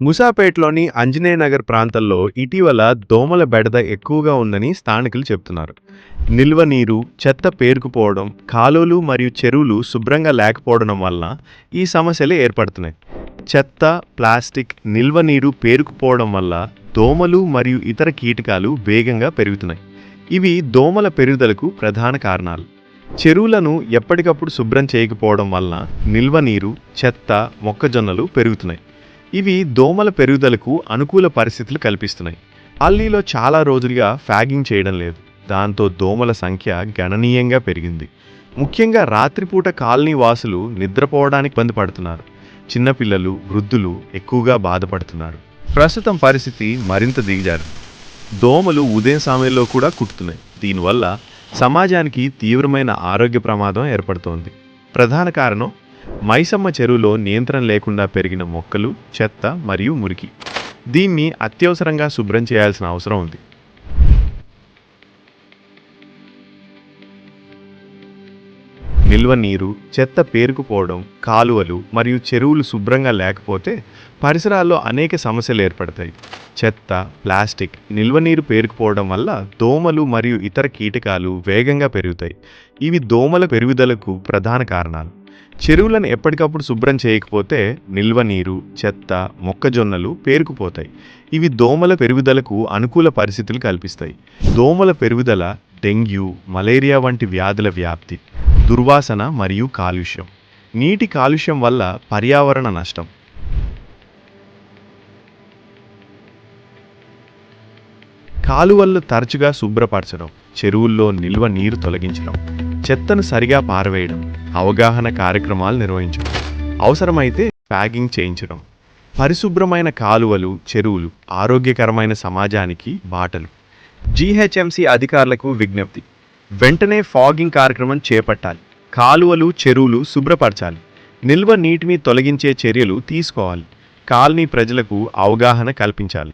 ముసాపేట్లోని ఆంజనేయ నగర్ ప్రాంతంలో ఇటీవల దోమల బెడద ఎక్కువగా ఉందని స్థానికులు చెబుతున్నారు. నిల్వ నీరు, చెత్త పేరుకుపోవడం, కాలువలు మరియు చెరువులు శుభ్రంగా లేకపోవడం వల్ల ఈ సమస్యలు ఏర్పడుతున్నాయి. చెత్త, ప్లాస్టిక్, నిల్వ నీరు పేరుకుపోవడం వల్ల దోమలు మరియు ఇతర కీటకాలు వేగంగా పెరుగుతున్నాయి. ఇవి దోమల పెరుగుదలకు ప్రధాన కారణాలు. చెరువులను ఎప్పటికప్పుడు శుభ్రం చేయకపోవడం వల్ల నిల్వ నీరు, చెత్త, మొక్కజొన్నలు పెరుగుతున్నాయి. ఇవి దోమల పెరుగుదలకు అనుకూల పరిస్థితులు కల్పిస్తున్నాయి. కాలనీలో చాలా రోజులుగా ఫ్యాగింగ్ చేయడం లేదు. దాంతో దోమల సంఖ్య గణనీయంగా పెరిగింది. ముఖ్యంగా రాత్రిపూట కాలనీ వాసులు నిద్రపోవడానికి ఇబ్బంది పడుతున్నారు. చిన్నపిల్లలు, వృద్ధులు ఎక్కువగా బాధపడుతున్నారు. ప్రస్తుతం పరిస్థితి మరింత దిగజారింది. దోమలు ఉదయం సమయంలో కూడా కుట్టుతున్నాయి. దీనివల్ల సమాజానికి తీవ్రమైన ఆరోగ్య ప్రమాదం ఏర్పడుతోంది. ప్రధాన కారణం మైసమ్మ చెరువులో నియంత్రణ లేకుండా పెరిగిన మొక్కలు, చెత్త మరియు మురికి. దీన్ని అత్యవసరంగా శుభ్రం చేయాల్సిన అవసరం ఉంది. నిల్వ నీరు, చెత్త పేరుకుపోవడం, కాలువలు మరియు చెరువులు శుభ్రంగా లేకపోతే పరిసరాల్లో అనేక సమస్యలు ఏర్పడతాయి. చెత్త, ప్లాస్టిక్, నిల్వ నీరు పేరుకుపోవడం వల్ల దోమలు మరియు ఇతర కీటకాలు వేగంగా పెరుగుతాయి. ఇవి దోమల పెరుగుదలకు ప్రధాన కారణాలు. చెరువులను ఎప్పటికప్పుడు శుభ్రం చేయకపోతే నిల్వ నీరు, చెత్త, మొక్కజొన్నలు పేరుకుపోతాయి. ఇవి దోమల పెరుగుదలకు అనుకూల పరిస్థితులు కల్పిస్తాయి. దోమల పెరుగుదల డెంగ్యూ, మలేరియా వంటి వ్యాధుల వ్యాప్తి, దుర్వాసన మరియు కాలుష్యం. నీటి కాలుష్యం వల్ల పర్యావరణ నష్టం. కాలువలను తరచుగా శుభ్రపరచడం, చెరువుల్లో నిల్వ నీరు తొలగించడం, చెత్తను సరిగా పారవేయడం, అవగాహన కార్యక్రమాలు నిర్వహించడం, అవసరమైతే ప్యాగింగ్ చేయించడం. పరిశుభ్రమైన కాలువలు, చెరువులు ఆరోగ్యకరమైన సమాజానికి బాటలు. జీహెచ్ఎంసీ అధికారులకు విజ్ఞప్తి: వెంటనే ఫాగింగ్ కార్యక్రమం చేపట్టాలి. కాలువలు, చెరువులు శుభ్రపరచాలి. నిల్వ నీటిని తొలగించే చర్యలు తీసుకోవాలి. కాలనీ ప్రజలకు అవగాహన కల్పించాలి.